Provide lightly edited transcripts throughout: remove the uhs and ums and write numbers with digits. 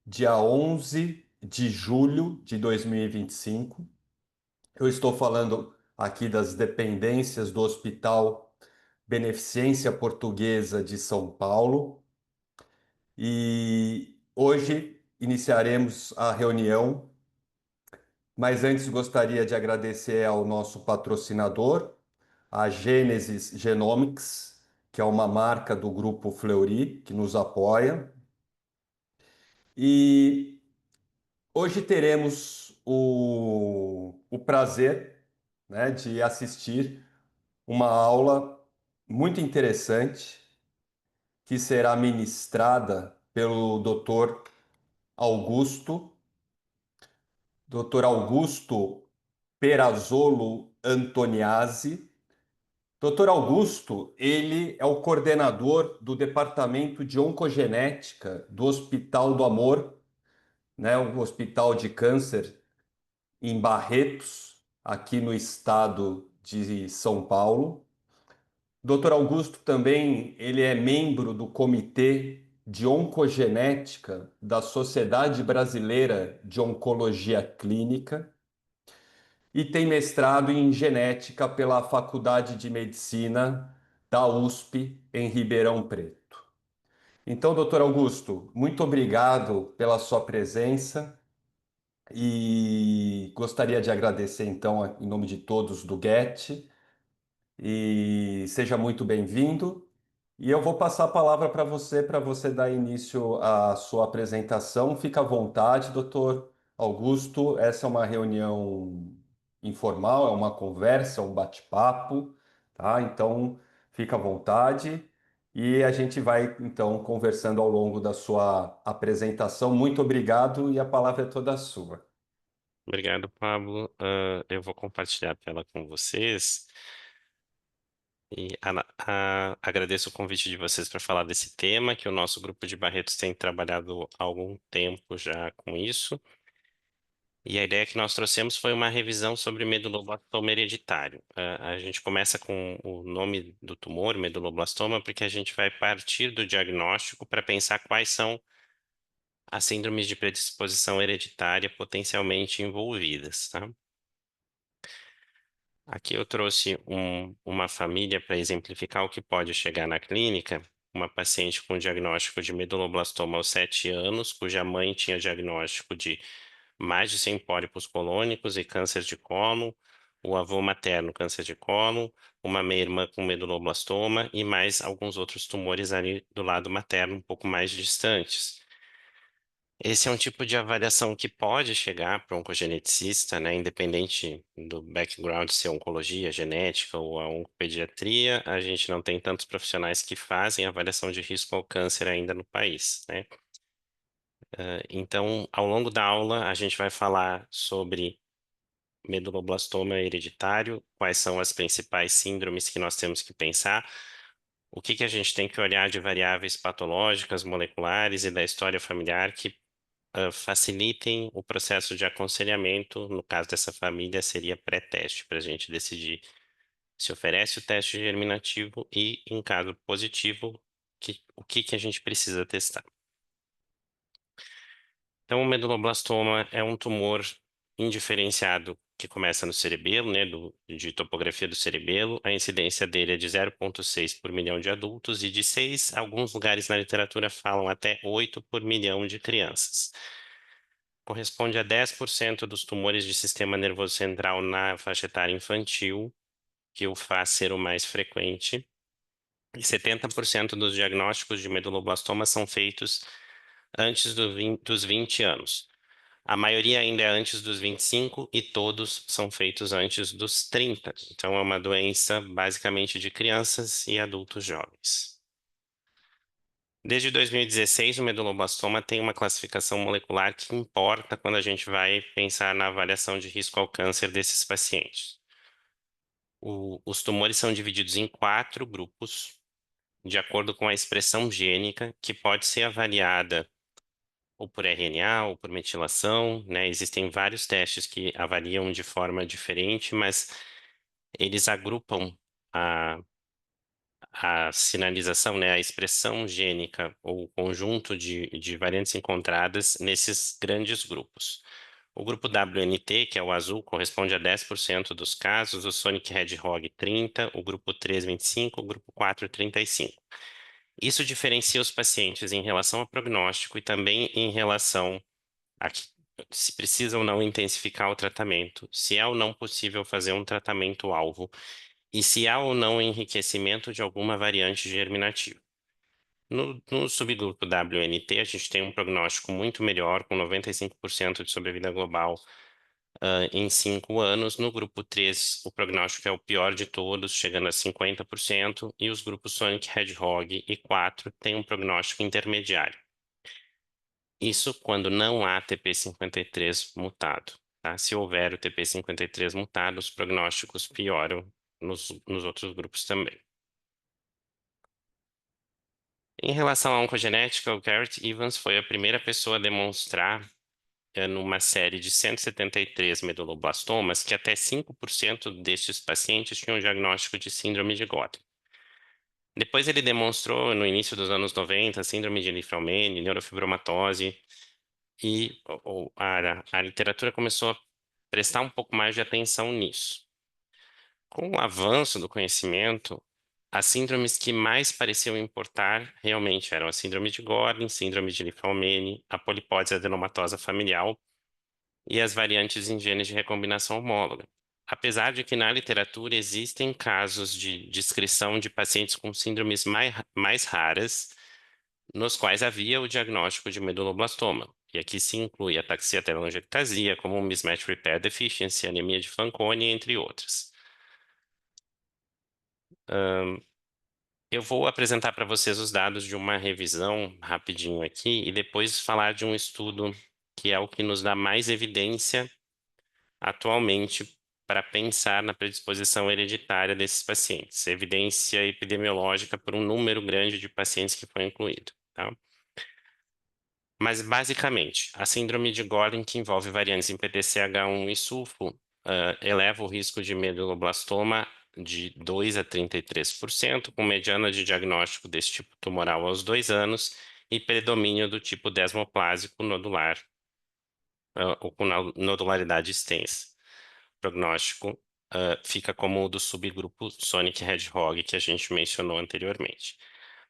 dia 11 de julho de 2025. Eu estou falando aqui das dependências do Hospital Beneficência Portuguesa de São Paulo e hoje iniciaremos a reunião, mas antes gostaria de agradecer ao nosso patrocinador, a Gênesis Genomics, que é uma marca do Grupo Fleury, que nos apoia. E hoje teremos o prazer, né, de assistir uma aula muito interessante que será ministrada pelo Augusto, Dr. Augusto Perazzolo Antoniazzi. Dr. Augusto, ele é o coordenador do Departamento de Oncogenética do Hospital do Amor, né, o Hospital de Câncer em Barretos, aqui no estado de São Paulo. Dr. Augusto também, ele é membro do Comitê de Oncogenética da Sociedade Brasileira de Oncologia Clínica e tem mestrado em genética pela Faculdade de Medicina da USP em Ribeirão Preto. Então, doutor Augusto, muito obrigado pela sua presença e gostaria de agradecer, então, em nome de todos do GET, e seja muito bem-vindo. E eu vou passar a palavra para você dar início à sua apresentação. Fica à vontade, doutor Augusto. Essa é uma reunião informal, é uma conversa, um bate-papo, tá? Então, fica à vontade. E a gente vai, então, conversando ao longo da sua apresentação. Muito obrigado e a palavra é toda sua. Obrigado, Pablo. Eu vou compartilhar a tela com vocês e agradeço o convite de vocês para falar desse tema, que o nosso grupo de Barretos tem trabalhado há algum tempo já com isso. E a ideia que nós trouxemos foi uma revisão sobre meduloblastoma hereditário. A gente começa com o nome do tumor, meduloblastoma, porque a gente vai partir do diagnóstico para pensar quais são as síndromes de predisposição hereditária potencialmente envolvidas, tá? Aqui eu trouxe uma família para exemplificar o que pode chegar na clínica. Uma paciente com diagnóstico de meduloblastoma aos 7 anos, cuja mãe tinha diagnóstico de mais de 100 pólipos colônicos e câncer de colo, o avô materno câncer de colo, uma meia-irmã com meduloblastoma e mais alguns outros tumores ali do lado materno, um pouco mais distantes. Esse é um tipo de avaliação que pode chegar para um oncogeneticista, né, independente do background, se é oncologia, genética ou a oncopediatria, a gente não tem tantos profissionais que fazem avaliação de risco ao câncer ainda no país, né? Então, ao longo da aula, a gente vai falar sobre meduloblastoma hereditário, quais são as principais síndromes que nós temos que pensar, o que que a gente tem que olhar de variáveis patológicas, moleculares e da história familiar que facilitem o processo de aconselhamento. No caso dessa família, seria pré-teste, para a gente decidir se oferece o teste germinativo e, em caso positivo, o que que a gente precisa testar. Então, o meduloblastoma é um tumor indiferenciado que começa no cerebelo, né, de topografia do cerebelo. A incidência dele é de 0,6 por milhão de adultos e de 6, alguns lugares na literatura falam até 8 por milhão de crianças. Corresponde a 10% dos tumores de sistema nervoso central na faixa etária infantil, que o faz ser o mais frequente. E 70% dos diagnósticos de meduloblastoma são feitos antes dos 20 anos. A maioria ainda é antes dos 25 e todos são feitos antes dos 30. Então é uma doença basicamente de crianças e adultos jovens. Desde 2016, o meduloblastoma tem uma classificação molecular que importa quando a gente vai pensar na avaliação de risco ao câncer desses pacientes. Os tumores são divididos em 4 grupos, de acordo com a expressão gênica, que pode ser avaliada ou por RNA ou por metilação, né? Existem vários testes que avaliam de forma diferente, mas eles agrupam a sinalização, né, a expressão gênica ou conjunto de variantes encontradas nesses grandes grupos. O grupo WNT, que é o azul, corresponde a 10% dos casos, o Sonic Hedgehog 30%, o grupo 3, 25%, o grupo 4, 35%. Isso diferencia os pacientes em relação ao prognóstico e também em relação a se precisa ou não intensificar o tratamento, se é ou não possível fazer um tratamento-alvo e se há ou não enriquecimento de alguma variante germinativa. No subgrupo WNT, a gente tem um prognóstico muito melhor, com 95% de sobrevida global em 5 anos. No grupo 3, o prognóstico é o pior de todos, chegando a 50%, e os grupos Sonic Hedgehog e 4 têm um prognóstico intermediário. Isso quando não há TP53 mutado. Tá? Se houver o TP53 mutado, os prognósticos pioram nos outros grupos também. Em relação à oncogenética, o Garrett Evans foi a primeira pessoa a demonstrar numa série de 173 meduloblastomas que até 5% destes pacientes tinham diagnóstico de síndrome de Godwin. Depois ele demonstrou, no início dos anos 90, síndrome de Li-Fraumeni, neurofibromatose, e a literatura começou a prestar um pouco mais de atenção nisso. Com o avanço do conhecimento, as síndromes que mais pareciam importar realmente eram a síndrome de Gordon, síndrome de Li-Fraumeni, a polipódise adenomatosa familiar e as variantes em genes de recombinação homóloga. Apesar de que na literatura existem casos de descrição de pacientes com síndromes mais raras, nos quais havia o diagnóstico de meduloblastoma. E aqui se inclui ataxia telangiectasia, como mismatch repair deficiency, anemia de Fanconi, entre outras. Eu vou apresentar para vocês os dados de uma revisão rapidinho aqui e depois falar de um estudo que é o que nos dá mais evidência atualmente para pensar na predisposição hereditária desses pacientes, evidência epidemiológica por um número grande de pacientes que foi incluído, tá? Mas, basicamente, a síndrome de Gordon, que envolve variantes em PTCH1 e sulfo, eleva o risco de meduloblastoma de 2 a 33%, com mediana de diagnóstico desse tipo tumoral aos 2 anos e predomínio do tipo desmoplásico nodular, ou com nodularidade extensa. O prognóstico fica como o do subgrupo Sonic Hedgehog, que a gente mencionou anteriormente.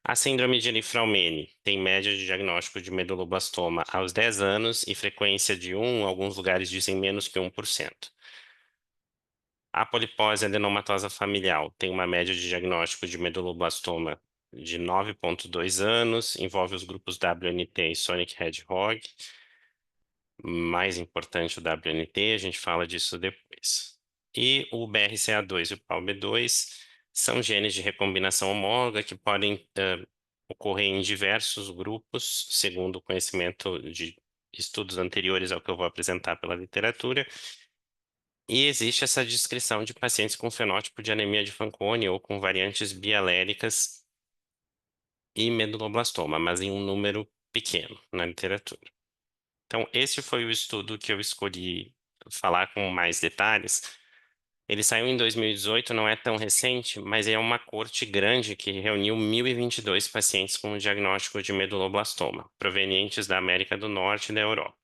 A síndrome de Li-Fraumeni tem média de diagnóstico de meduloblastoma aos 10 anos e frequência de 1, alguns lugares dizem menos que 1%. A polipódise adenomatosa familiar tem uma média de diagnóstico de meduloblastoma de 9,2 anos, envolve os grupos WNT e Sonic Hedgehog. Mais importante o WNT, a gente fala disso depois. E o BRCA2 e o PALB2 são genes de recombinação homóloga que podem ocorrer em diversos grupos, segundo o conhecimento de estudos anteriores ao que eu vou apresentar pela literatura. E existe essa descrição de pacientes com fenótipo de anemia de Fanconi ou com variantes bialéricas e meduloblastoma, mas em um número pequeno na literatura. Então, esse foi o estudo que eu escolhi falar com mais detalhes. Ele saiu em 2018, não é tão recente, mas é uma corte grande que reuniu 1.022 pacientes com diagnóstico de meduloblastoma, provenientes da América do Norte e da Europa.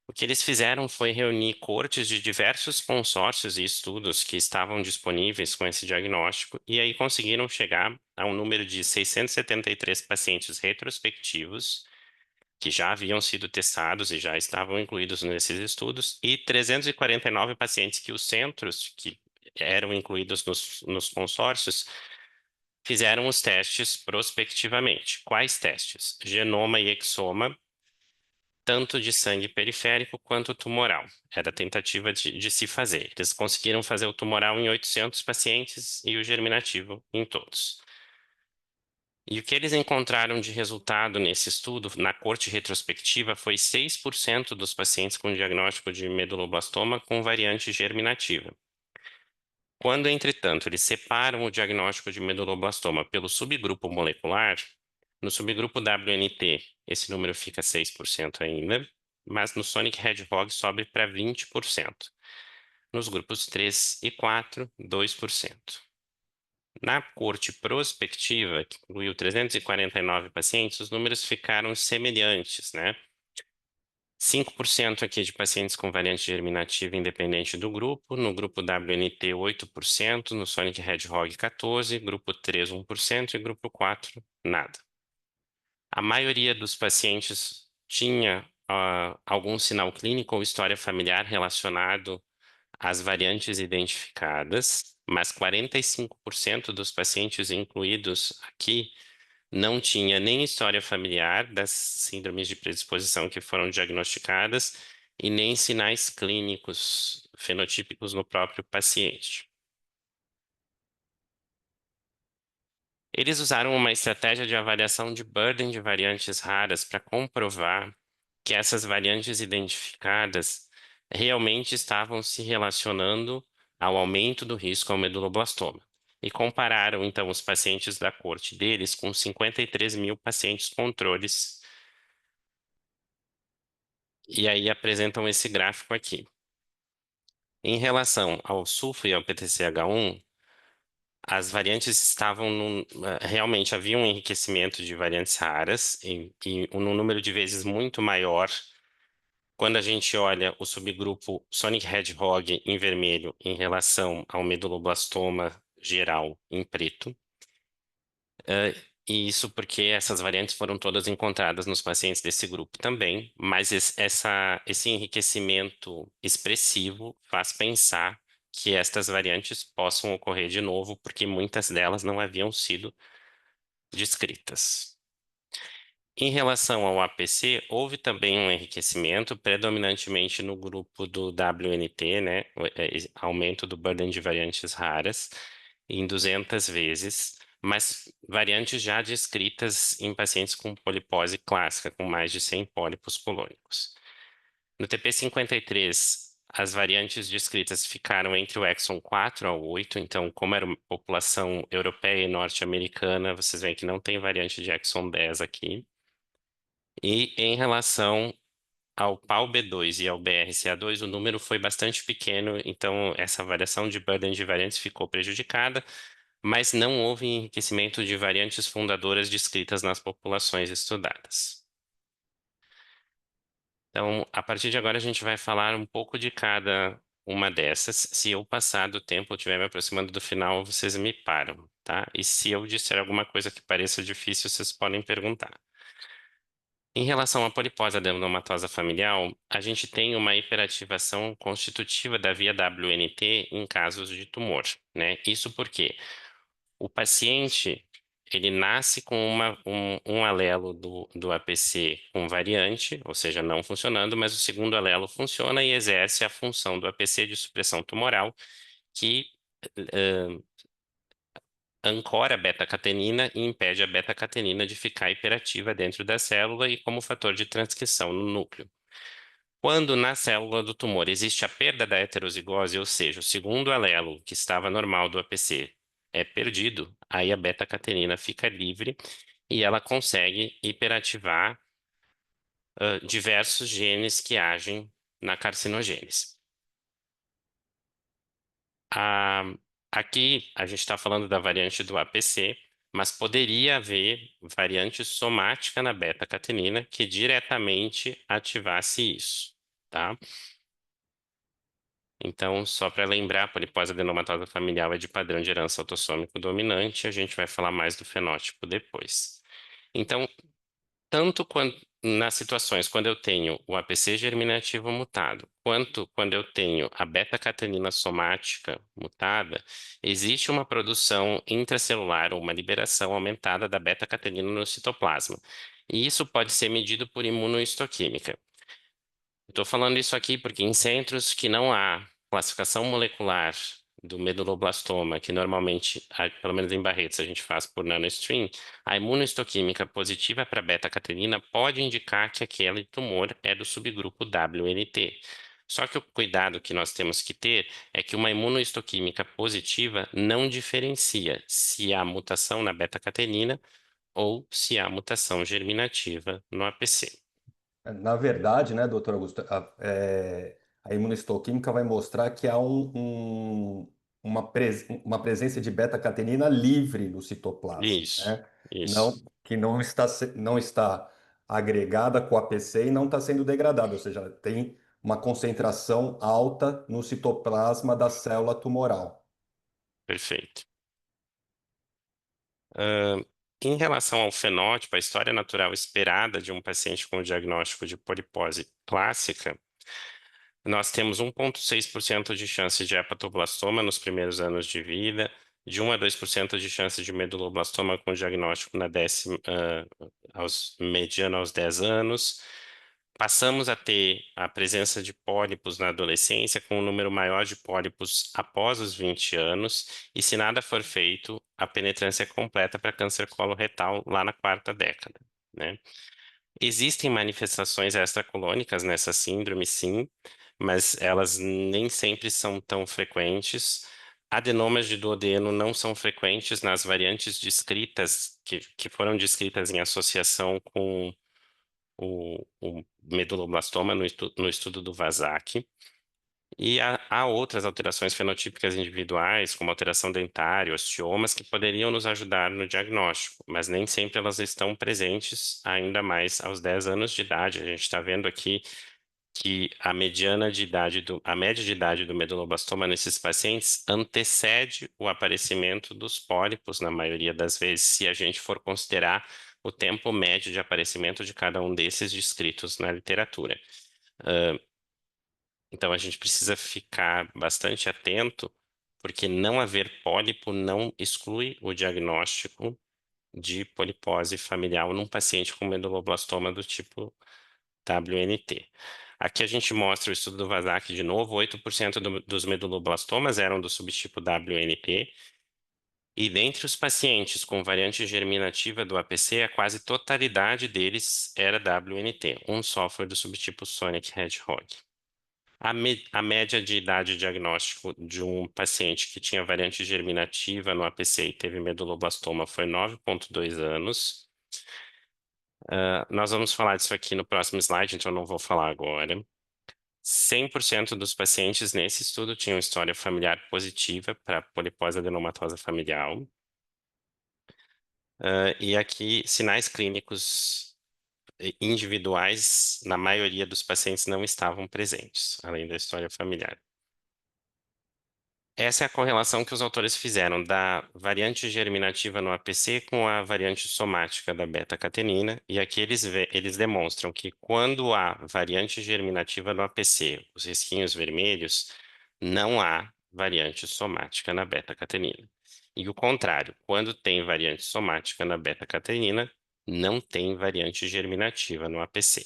O que eles fizeram foi reunir cortes de diversos consórcios e estudos que estavam disponíveis com esse diagnóstico, e aí conseguiram chegar a um número de 673 pacientes retrospectivos, que já haviam sido testados e já estavam incluídos nesses estudos, e 349 pacientes que os centros que eram incluídos nos consórcios fizeram os testes prospectivamente. Quais testes? Genoma e exoma, tanto de sangue periférico quanto tumoral. Era a tentativa de se fazer. Eles conseguiram fazer o tumoral em 800 pacientes e o germinativo em todos. E o que eles encontraram de resultado nesse estudo, na corte retrospectiva, foi 6% dos pacientes com diagnóstico de meduloblastoma com variante germinativa. Quando, entretanto, eles separam o diagnóstico de meduloblastoma pelo subgrupo molecular, no subgrupo WNT, esse número fica 6% ainda, mas no Sonic Hedgehog sobe para 20%. Nos grupos 3 e 4, 2%. Na corte prospectiva, que incluiu 349 pacientes, os números ficaram semelhantes, né? 5% aqui de pacientes com variante germinativa independente do grupo, no grupo WNT 8%, no Sonic Hedgehog 14%, grupo 3 1% e grupo 4 nada. A maioria dos pacientes tinha algum sinal clínico ou história familiar relacionado às variantes identificadas, mas 45% dos pacientes incluídos aqui não tinha nem história familiar das síndromes de predisposição que foram diagnosticadas e nem sinais clínicos fenotípicos no próprio paciente. Eles usaram uma estratégia de avaliação de burden de variantes raras para comprovar que essas variantes identificadas realmente estavam se relacionando ao aumento do risco ao meduloblastoma. E compararam, então, os pacientes da corte deles com 53 mil pacientes controles. E aí apresentam esse gráfico aqui. Em relação ao sulfo e ao PTCH1, as variantes estavam realmente havia um enriquecimento de variantes raras e num número de vezes muito maior quando a gente olha o subgrupo Sonic Hedgehog em vermelho em relação ao meduloblastoma geral em preto. E isso porque essas variantes foram todas encontradas nos pacientes desse grupo também, mas esse enriquecimento expressivo faz pensar que estas variantes possam ocorrer de novo, porque muitas delas não haviam sido descritas. Em relação ao APC, houve também um enriquecimento, predominantemente no grupo do WNT, né, aumento do burden de variantes raras em 200 vezes, mas variantes já descritas em pacientes com polipose clássica, com mais de 100 pólipos colônicos. No TP53, as variantes descritas ficaram entre o exon 4 ao 8, então, como era uma população europeia e norte-americana, vocês veem que não tem variante de exon 10 aqui. E em relação ao PAU-B2 e ao BRCA2, o número foi bastante pequeno, então essa variação de burden de variantes ficou prejudicada, mas não houve enriquecimento de variantes fundadoras descritas nas populações estudadas. Então, a partir de agora, a gente vai falar um pouco de cada uma dessas. Se eu passar do tempo ou estiver me aproximando do final, vocês me param, tá? E se eu disser alguma coisa que pareça difícil, vocês podem perguntar. Em relação à polipose adenomatosa familiar, a gente tem uma hiperativação constitutiva da via WNT em casos de tumor, né? Isso porque o paciente, ele nasce com um alelo do APC com variante, ou seja, não funcionando, mas o segundo alelo funciona e exerce a função do APC de supressão tumoral, que ancora a beta-catenina e impede a beta-catenina de ficar hiperativa dentro da célula e como fator de transcrição no núcleo. Quando na célula do tumor existe a perda da heterozigose, ou seja, o segundo alelo que estava normal do APC é perdido, aí a beta-catenina fica livre e ela consegue hiperativar diversos genes que agem na carcinogênese. Ah, aqui a gente está falando da variante do APC, mas poderia haver variante somática na beta-catenina que diretamente ativasse isso, tá? Então, só para lembrar, a polipose adenomatosa familiar é de padrão de herança autossômico dominante, a gente vai falar mais do fenótipo depois. Então, tanto nas situações quando eu tenho o APC germinativo mutado, quanto quando eu tenho a beta-catenina somática mutada, existe uma produção intracelular ou uma liberação aumentada da beta-catenina no citoplasma. E isso pode ser medido por imunohistoquímica. Estou falando isso aqui porque em centros que não há classificação molecular do meduloblastoma, que normalmente, pelo menos em Barretos, a gente faz por nanostream, a imunohistoquímica positiva para beta-catenina pode indicar que aquele tumor é do subgrupo WNT. Só que o cuidado que nós temos que ter é que uma imunohistoquímica positiva não diferencia se há mutação na beta-catenina ou se há mutação germinativa no APC. Na verdade, né, doutor Augusto, a imunohistoquímica vai mostrar que há uma presença de beta-catenina livre no citoplasma, Isso, né? Não, isso. que não está agregada com a APC e não está sendo degradada, ou seja, tem uma concentração alta no citoplasma da célula tumoral. Perfeito. Ah, em relação ao fenótipo, a história natural esperada de um paciente com o diagnóstico de polipose clássica, nós temos 1,6% de chance de hepatoblastoma nos primeiros anos de vida, de 1 a 2% de chance de meduloblastoma com diagnóstico na mediano aos 10 anos. Passamos a ter a presença de pólipos na adolescência, com um número maior de pólipos após os 20 anos, e se nada for feito, a penetrância é completa para câncer coloretal lá na quarta década, né? Existem manifestações extracolônicas nessa síndrome, sim, mas elas nem sempre são tão frequentes. Adenomas de duodeno não são frequentes nas variantes descritas, que foram descritas em associação com o meduloblastoma no estudo do Vazak. E há outras alterações fenotípicas individuais, como alteração dentária, ostiomas, que poderiam nos ajudar no diagnóstico, mas nem sempre elas estão presentes, ainda mais aos 10 anos de idade. A gente está vendo aqui que a média de idade do meduloblastoma nesses pacientes antecede o aparecimento dos pólipos, na maioria das vezes, se a gente for considerar o tempo médio de aparecimento de cada um desses descritos na literatura. Então a gente precisa ficar bastante atento, porque não haver pólipo não exclui o diagnóstico de polipose familiar num paciente com meduloblastoma do tipo WNT. Aqui a gente mostra o estudo do Vazak de novo, 8% dos meduloblastomas eram do subtipo WNT, e dentre os pacientes com variante germinativa do APC, a quase totalidade deles era WNT, um só foi do subtipo Sonic Hedgehog. A média de idade de diagnóstico de um paciente que tinha variante germinativa no APC e teve meduloblastoma foi 9,2 anos. Nós vamos falar disso aqui no próximo slide, então eu não vou falar agora. 100% dos pacientes nesse estudo tinham história familiar positiva para polipose adenomatosa familiar. E aqui, sinais clínicos individuais, na maioria dos pacientes não estavam presentes, além da história familiar. Essa é a correlação que os autores fizeram da variante germinativa no APC com a variante somática da beta-catenina, e aqui eles demonstram que quando há variante germinativa no APC, os risquinhos vermelhos, não há variante somática na beta-catenina. E o contrário, quando tem variante somática na beta-catenina, não tem variante germinativa no APC.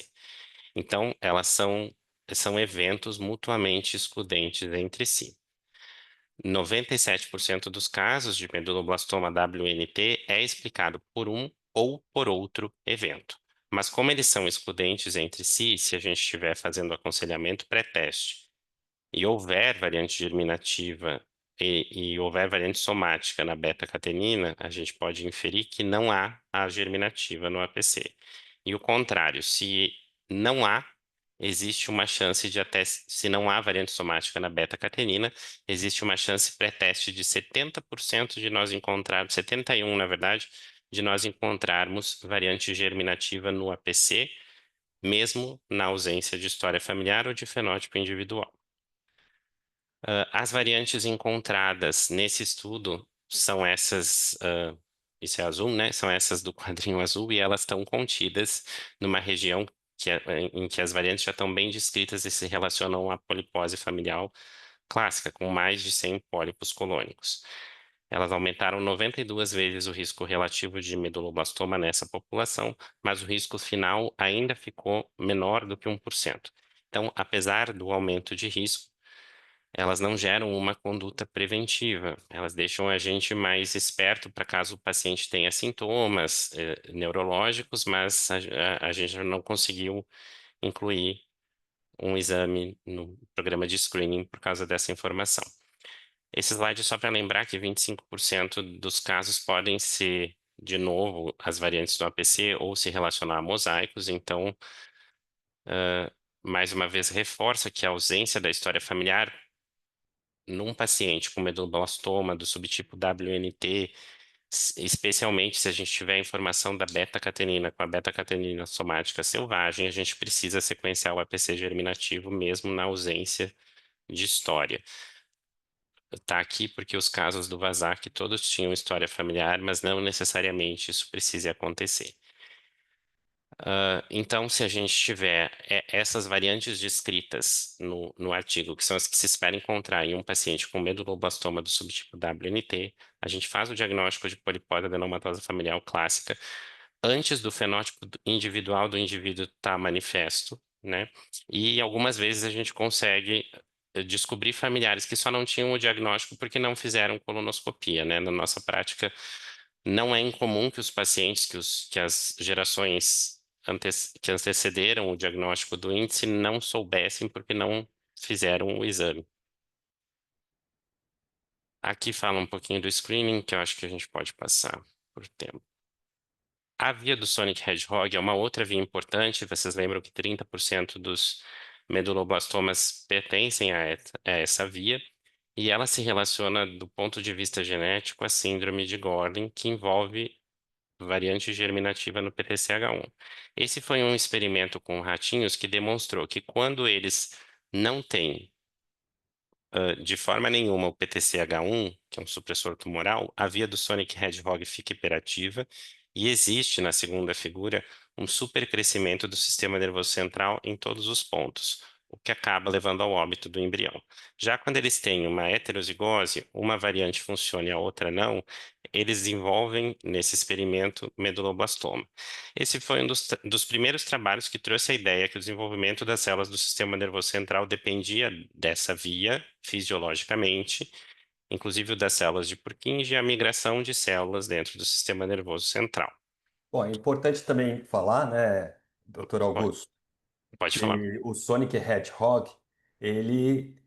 Então, são eventos mutuamente excludentes entre si. 97% dos casos de meduloblastoma WNT é explicado por um ou por outro evento. Mas como eles são excludentes entre si, se a gente estiver fazendo aconselhamento pré-teste e houver variante germinativa e houver variante somática na beta-catenina, a gente pode inferir que não há a germinativa no APC. E o contrário, se não há, existe uma chance de até, se não há variante somática na beta-catenina, existe uma chance pré-teste de 70% de nós encontrarmos, 71% na verdade, de nós encontrarmos variante germinativa no APC, mesmo na ausência de história familiar ou de fenótipo individual. As variantes encontradas nesse estudo são essas, isso é azul, né? São essas do quadrinho azul e elas estão contidas numa região em que as variantes já estão bem descritas e se relacionam à polipose familiar clássica, com mais de 100 pólipos colônicos. Elas aumentaram 92 vezes o risco relativo de meduloblastoma nessa população, mas o risco final ainda ficou menor do que 1%. Então, apesar do aumento de risco, elas não geram uma conduta preventiva, elas deixam a gente mais esperto para caso o paciente tenha sintomas neurológicos, mas a gente não conseguiu incluir um exame no programa de screening por causa dessa informação. Esse slide é só para lembrar que 25% dos casos podem ser, de novo, as variantes do APC ou se relacionar a mosaicos, então, mais uma vez, reforça que a ausência da história familiar num paciente com medulloblastoma do subtipo WNT, especialmente se a gente tiver informação da beta-catenina com a beta-catenina somática selvagem, a gente precisa sequenciar o APC germinativo mesmo na ausência de história. Tá aqui porque os casos do Vazac todos tinham história familiar, mas não necessariamente isso precisa acontecer. Então, se a gente tiver essas variantes descritas no artigo, que são as que se espera encontrar em um paciente com meduloblastoma do subtipo WNT, a gente faz o diagnóstico de polipóide adenomatosa familiar clássica antes do fenótipo individual do indivíduo estar manifesto, né? E algumas vezes a gente consegue descobrir familiares que só não tinham o diagnóstico porque não fizeram colonoscopia, né? Na nossa prática, não é incomum que os pacientes, que as gerações que antecederam o diagnóstico do índice não soubessem porque não fizeram o exame. Aqui fala um pouquinho do screening, que eu acho que a gente pode passar por tempo. A via do Sonic Hedgehog é uma outra via importante. Vocês lembram que 30% dos meduloblastomas pertencem a essa via, e ela se relaciona, do ponto de vista genético, à síndrome de Gordon, que envolve variante germinativa no PTCH1. Esse foi um experimento com ratinhos que demonstrou que quando eles não têm de forma nenhuma o PTCH1, que é um supressor tumoral, a via do Sonic Hedgehog fica hiperativa e existe na segunda figura um supercrescimento do sistema nervoso central em todos os pontos, o que acaba levando ao óbito do embrião. Já quando eles têm uma heterozigose, uma variante funciona e a outra não, eles desenvolvem nesse experimento meduloblastoma. Esse foi um dos primeiros trabalhos que trouxe a ideia que o desenvolvimento das células do sistema nervoso central dependia dessa via, fisiologicamente, inclusive o das células de Purkinje e a migração de células dentro do sistema nervoso central. Bom, é importante também falar, né, doutor Pode, Augusto, pode falar. que o Sonic Hedgehog,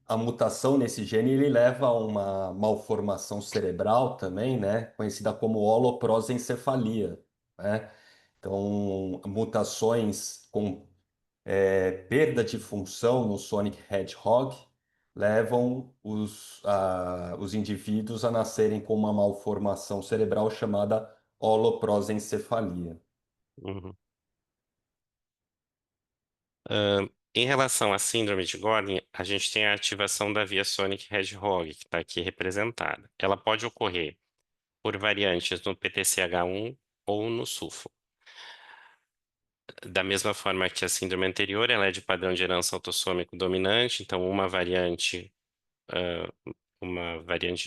a mutação nesse gene, ele leva a uma malformação cerebral também, né, conhecida como holoprosencefalia, né? Então, mutações com perda de função no Sonic Hedgehog levam os indivíduos a nascerem com uma malformação cerebral chamada holoprosencefalia. Uhum. Em relação à síndrome de Gordon, a gente tem a ativação da via Sonic Hedgehog, que está aqui representada. Ela pode ocorrer por variantes no PTCH1 ou no SUFO. Da mesma forma que a síndrome anterior, ela é de padrão de herança autossômico dominante, então uma variante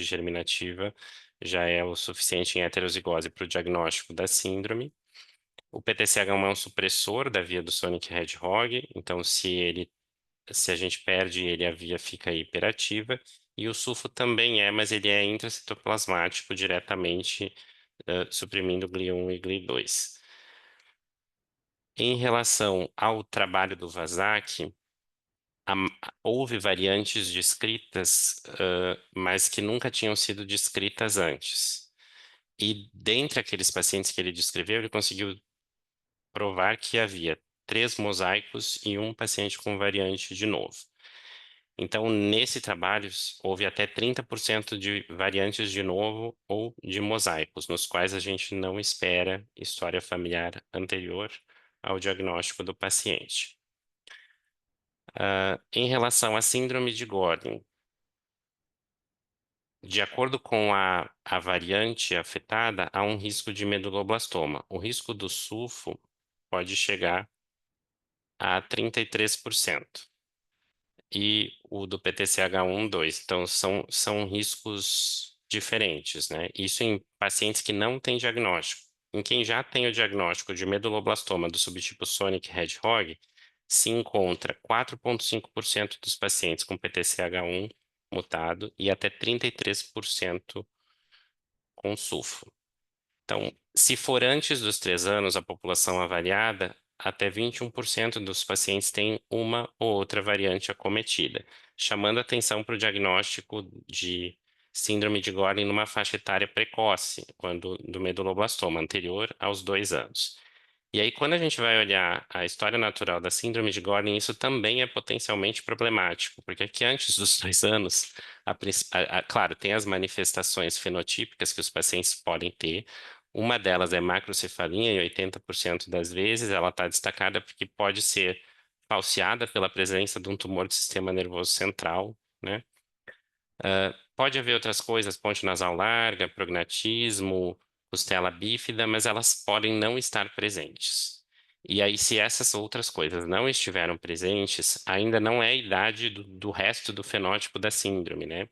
germinativa já é o suficiente em heterozigose para o diagnóstico da síndrome. O PTCH1 é um supressor da via do Sonic Hedgehog, então se a gente perde ele, a via fica hiperativa. E o sulfo também mas ele é intracitoplasmático diretamente, suprimindo GLI1 e GLI2. Em relação ao trabalho do Vazac, houve variantes descritas, mas que nunca tinham sido descritas antes. E dentre aqueles pacientes que ele descreveu, ele conseguiu provar que havia 3 mosaicos e um paciente com variante de novo. Então, nesse trabalho, houve até 30% de variantes de novo ou de mosaicos, nos quais a gente não espera história familiar anterior ao diagnóstico do paciente. Em relação à síndrome de Gordon, de acordo com a variante afetada, há um risco de meduloblastoma. O risco do sulfo pode chegar a 33%. E o do PTCH1, 2. Então, são riscos diferentes, né? Isso em pacientes que não têm diagnóstico. Em quem já tem o diagnóstico de meduloblastoma do subtipo Sonic Hedgehog, se encontra 4,5% dos pacientes com PTCH1 mutado e até 33% com sulfo. Então, se for antes dos 3 anos, a população avaliada, até 21% dos pacientes têm uma ou outra variante acometida, chamando atenção para o diagnóstico de síndrome de Gordon numa faixa etária precoce, quando do meduloblastoma, anterior aos 2 anos. E aí, quando a gente vai olhar a história natural da síndrome de Gordon, isso também é potencialmente problemático, porque aqui antes dos 2 anos, claro, tem as manifestações fenotípicas que os pacientes podem ter. Uma delas é macrocefalia, em 80% das vezes, ela está destacada porque pode ser falseada pela presença de um tumor do sistema nervoso central, né? Pode haver outras coisas, ponte nasal larga, prognatismo, costela bífida, mas elas podem não estar presentes. E aí, se essas outras coisas não estiveram presentes, ainda não é a idade do resto do fenótipo da síndrome, né?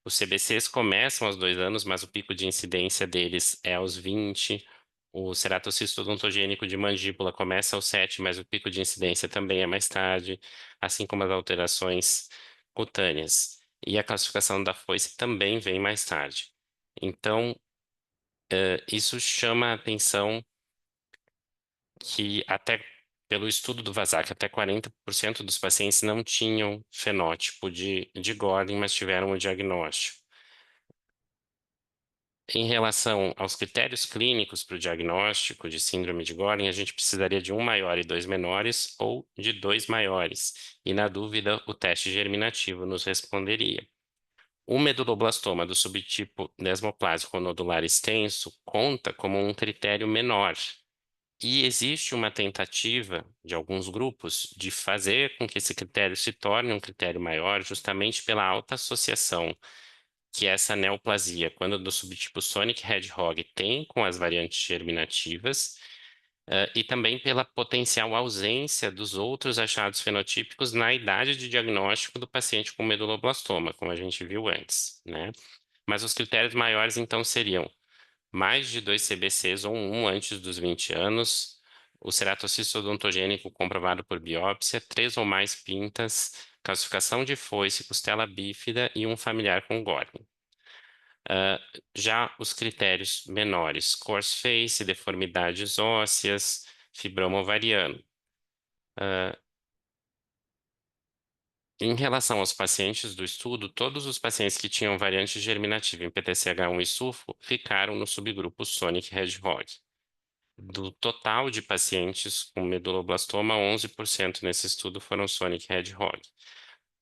Os CBCs começam aos 2 anos, mas o pico de incidência deles é aos 20. O ceratocisto odontogênico de mandíbula começa aos 7, mas o pico de incidência também é mais tarde, assim como as alterações cutâneas. E a classificação da foice também vem mais tarde. Então, isso chama a atenção que até pelo estudo do Vazac, até 40% dos pacientes não tinham fenótipo de Gordon, mas tiveram o diagnóstico. Em relação aos critérios clínicos para o diagnóstico de síndrome de Gorlin, a gente precisaria de um maior e 2 menores ou de 2 maiores. E, na dúvida, o teste germinativo nos responderia. O meduloblastoma do subtipo desmoplásico nodular extenso conta como um critério menor. E existe uma tentativa de alguns grupos de fazer com que esse critério se torne um critério maior, justamente pela alta associação que essa neoplasia, quando do subtipo Sonic Hedgehog, tem com as variantes germinativas, e também pela potencial ausência dos outros achados fenotípicos na idade de diagnóstico do paciente com meduloblastoma, como a gente viu antes, né? Mas os critérios maiores, então, seriam mais de 2 CBCs ou um antes dos 20 anos, o ceratocisto odontogênico comprovado por biópsia, 3 ou mais pintas, calcificação de foice, costela bífida e um familiar com Gordon. Já os critérios menores, coarse face, deformidades ósseas, fibroma ovariano. Em relação aos pacientes do estudo, todos os pacientes que tinham variante germinativa em PTCH1 e sulfo ficaram no subgrupo Sonic Hedgehog. Do total de pacientes com meduloblastoma, 11% nesse estudo foram Sonic Hedgehog.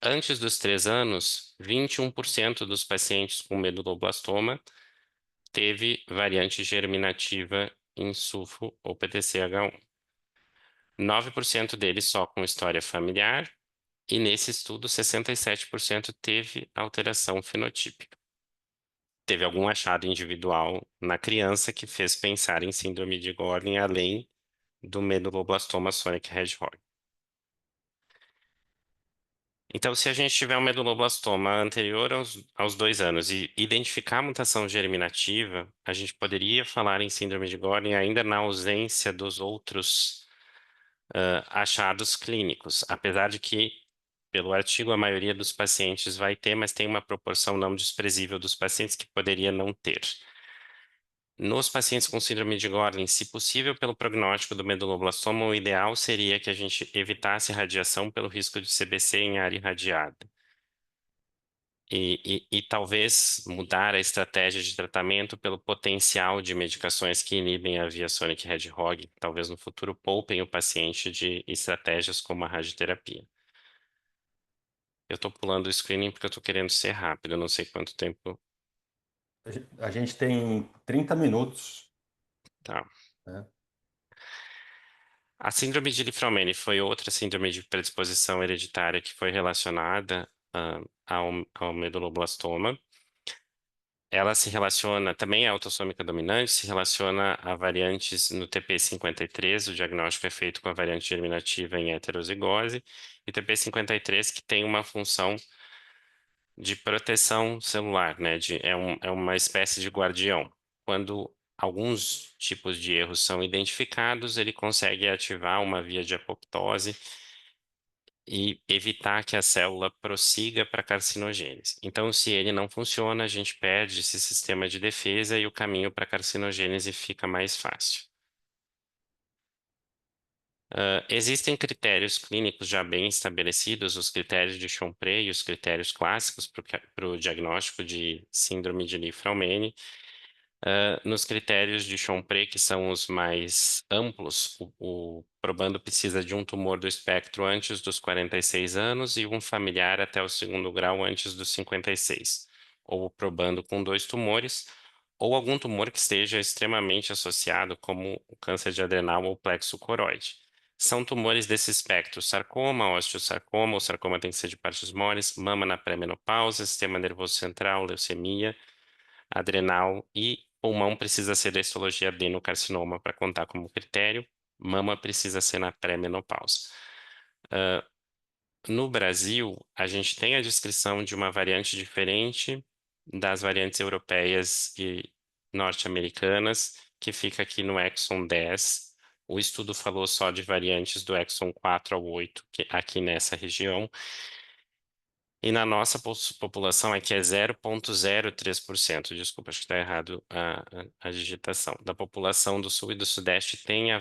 Antes dos 3 anos, 21% dos pacientes com meduloblastoma teve variante germinativa em sulfo ou PTCH1. 9% deles só com história familiar, e nesse estudo 67% teve alteração fenotípica. Teve algum achado individual na criança que fez pensar em síndrome de Gordon além do meduloblastoma Sonic Hedgehog. Então, se a gente tiver um meduloblastoma anterior aos 2 anos e identificar a mutação germinativa, a gente poderia falar em síndrome de Gordon ainda na ausência dos outros achados clínicos, apesar de que, pelo artigo, a maioria dos pacientes vai ter, mas tem uma proporção não desprezível dos pacientes que poderia não ter. Nos pacientes com síndrome de Gordon, se possível, pelo prognóstico do meduloblastoma, o ideal seria que a gente evitasse radiação pelo risco de CBC em área irradiada. E talvez mudar a estratégia de tratamento pelo potencial de medicações que inibem a via Sonic Hedgehog, talvez no futuro poupem o paciente de estratégias como a radioterapia. Eu estou pulando o screening porque eu estou querendo ser rápido, eu não sei quanto tempo. A gente tem 30 minutos, Tá. né? A síndrome de Li-Fraumeni foi outra síndrome de predisposição hereditária que foi relacionada ao meduloblastoma. Ela se relaciona, também é autossômica dominante, se relaciona a variantes no TP53, o diagnóstico é feito com a variante germinativa em heterozigose, e TP53 que tem uma função de proteção celular, né? É uma espécie de guardião. Quando alguns tipos de erros são identificados, ele consegue ativar uma via de apoptose e evitar que a célula prossiga para a carcinogênese. Então, se ele não funciona, a gente perde esse sistema de defesa e o caminho para a carcinogênese fica mais fácil. Existem critérios clínicos já bem estabelecidos, os critérios de Chompré e os critérios clássicos para o diagnóstico de síndrome de Li-Fraumeni. Nos critérios de Chompré, que são os mais amplos, o probando precisa de um tumor do espectro antes dos 46 anos e um familiar até o segundo grau antes dos 56, ou o probando com dois tumores, ou algum tumor que esteja extremamente associado, como o câncer de adrenal ou plexo coroide. São tumores desse espectro: sarcoma, osteosarcoma, o sarcoma tem que ser de partes moles, mama na pré-menopausa, sistema nervoso central, leucemia, adrenal e pulmão precisa ser da histologia adenocarcinoma para contar como critério. Mama precisa ser na pré-menopausa. No Brasil, a gente tem a descrição de uma variante diferente das variantes europeias e norte-americanas, que fica aqui no exon 10. O estudo falou só de variantes do exon 4 ao 8, aqui nessa região. E na nossa população aqui é 0,03%. Desculpa, acho que está errado a digitação. Da população do Sul e do Sudeste tem a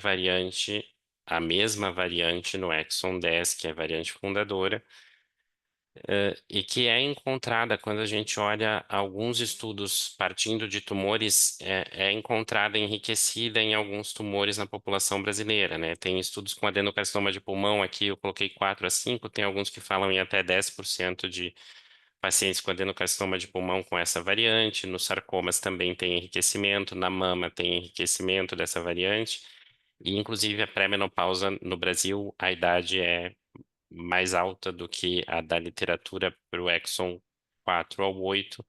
mesma variante no exon 10, que é a variante fundadora, e que é encontrada quando a gente olha alguns estudos partindo de tumores, é encontrada enriquecida em alguns tumores na população brasileira, né? Tem estudos com adenocarcinoma de pulmão, aqui eu coloquei 4 a 5, tem alguns que falam em até 10% de pacientes com adenocarcinoma de pulmão com essa variante. Nos sarcomas também tem enriquecimento, na mama tem enriquecimento dessa variante, e inclusive a pré-menopausa no Brasil, a idade é mais alta do que a da literatura para o exon 4 ao 8.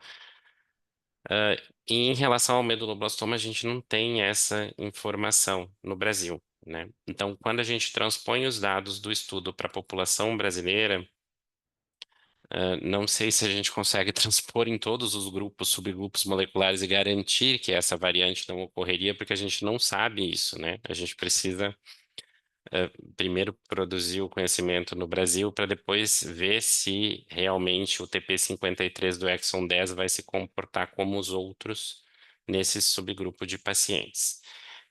E em relação ao meduloblastoma, a gente não tem essa informação no Brasil, né? Então, quando a gente transpõe os dados do estudo para a população brasileira, não sei se a gente consegue transpor em todos os grupos, subgrupos moleculares e garantir que essa variante não ocorreria, porque a gente não sabe isso, né? A gente precisa primeiro produzir o conhecimento no Brasil para depois ver se realmente o TP53 do exon 10 vai se comportar como os outros nesse subgrupo de pacientes.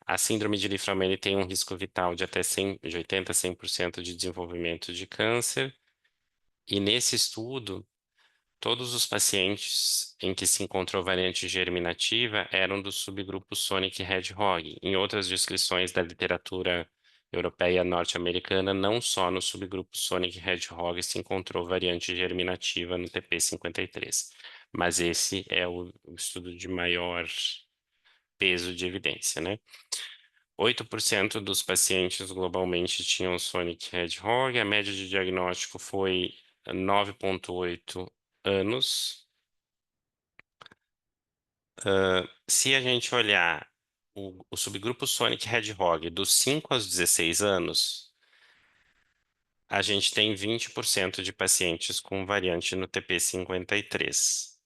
A síndrome de Li-Fraumeni tem um risco vital de até 100, de 80 a 100% de desenvolvimento de câncer, e nesse estudo todos os pacientes em que se encontrou variante germinativa eram do subgrupo Sonic Hedgehog. Em outras descrições da literatura europeia e norte-americana, não só no subgrupo Sonic Hedgehog se encontrou variante germinativa no TP53, mas esse é o estudo de maior peso de evidência, né? 8% dos pacientes globalmente tinham Sonic Hedgehog, a média de diagnóstico foi 9,8 anos. Se a gente olhar o subgrupo Sonic Hedgehog dos 5 aos 16 anos, a gente tem 20% de pacientes com variante no TP53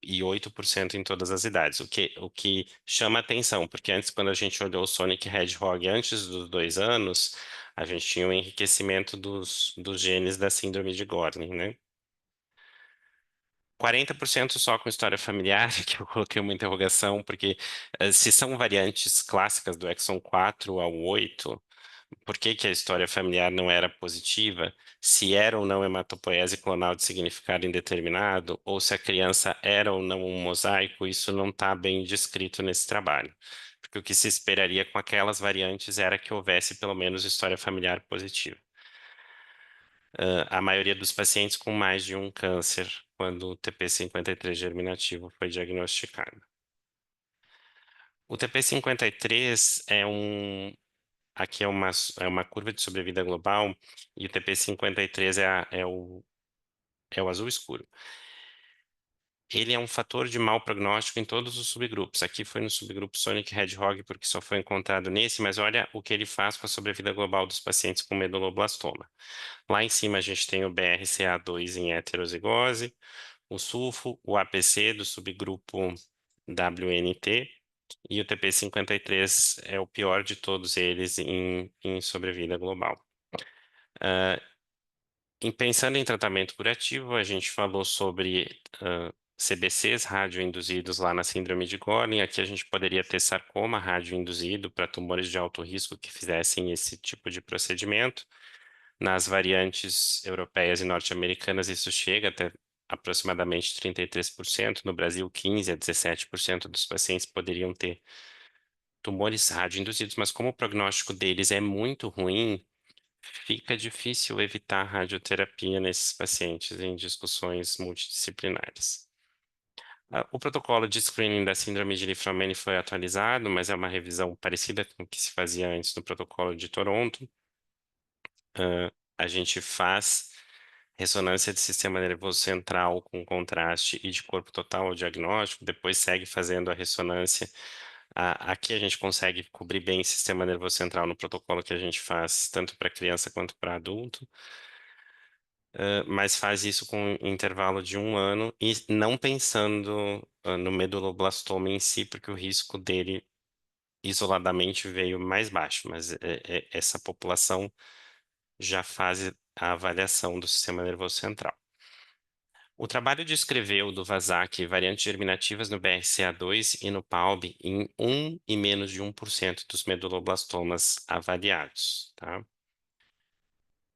e 8% em todas as idades, o que chama atenção, porque antes, quando a gente olhou o Sonic Hedgehog antes dos 2 anos, a gente tinha um enriquecimento dos genes da síndrome de Gorlin, né? 40% só com história familiar, que eu coloquei uma interrogação, porque se são variantes clássicas do exon 4 ao 8, por que que a história familiar não era positiva? Se era ou não hematopoiese clonal de significado indeterminado, ou se a criança era ou não um mosaico, isso não está bem descrito nesse trabalho. Porque o que se esperaria com aquelas variantes era que houvesse pelo menos história familiar positiva. A maioria dos pacientes com mais de um câncer quando o TP53 germinativo foi diagnosticado. O TP53 aqui é uma curva de sobrevida global, e o TP53 é o azul escuro. Ele é um fator de mau prognóstico em todos os subgrupos. Aqui foi no subgrupo Sonic Hedgehog, porque só foi encontrado nesse, mas olha o que ele faz com a sobrevida global dos pacientes com meduloblastoma. Lá em cima a gente tem o BRCA2 em heterozigose, o sulfo, o APC do subgrupo WNT, e o TP53 é o pior de todos eles em sobrevida global. Pensando em tratamento curativo, a gente falou sobre CBCs radioinduzidos lá na síndrome de Gorlin. Aqui a gente poderia ter sarcoma radioinduzido para tumores de alto risco que fizessem esse tipo de procedimento. Nas variantes europeias e norte-americanas, isso chega até aproximadamente 33%, no Brasil 15 a 17% dos pacientes poderiam ter tumores radioinduzidos, mas como o prognóstico deles é muito ruim, fica difícil evitar radioterapia nesses pacientes em discussões multidisciplinares. O protocolo de screening da síndrome de Li-Fraumeni foi atualizado, mas é uma revisão parecida com o que se fazia antes no protocolo de Toronto. A gente faz ressonância de sistema nervoso central com contraste e de corpo total ao diagnóstico, depois segue fazendo a ressonância. Aqui a gente consegue cobrir bem o sistema nervoso central no protocolo que a gente faz, tanto para criança quanto para adulto. Mas faz isso com um intervalo de 1 ano e não pensando no meduloblastoma em si, porque o risco dele isoladamente veio mais baixo, mas essa população já faz a avaliação do sistema nervoso central. O trabalho descreveu do Vasac variantes germinativas no BRCA2 e no PALB em 1 e menos de 1% dos meduloblastomas avaliados, tá?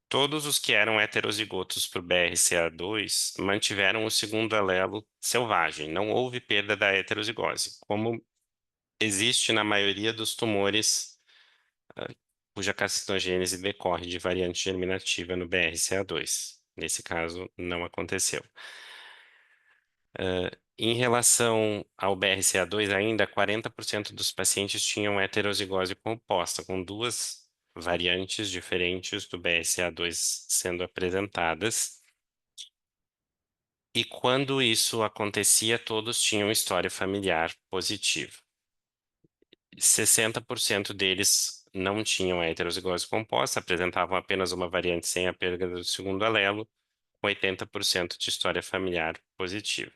Todos os que eram heterozigotos para o BRCA2 mantiveram o segundo alelo selvagem, não houve perda da heterozigose, como existe na maioria dos tumores cuja carcinogênese decorre de variante germinativa no BRCA2. Nesse caso, não aconteceu. Em relação ao BRCA2, ainda 40% dos pacientes tinham heterozigose composta, com duas variantes diferentes do BRCA2 sendo apresentadas. E quando isso acontecia, todos tinham história familiar positiva. 60% deles não tinham a heterozigose composta, apresentavam apenas uma variante sem a perda do segundo alelo, com 80% de história familiar positiva.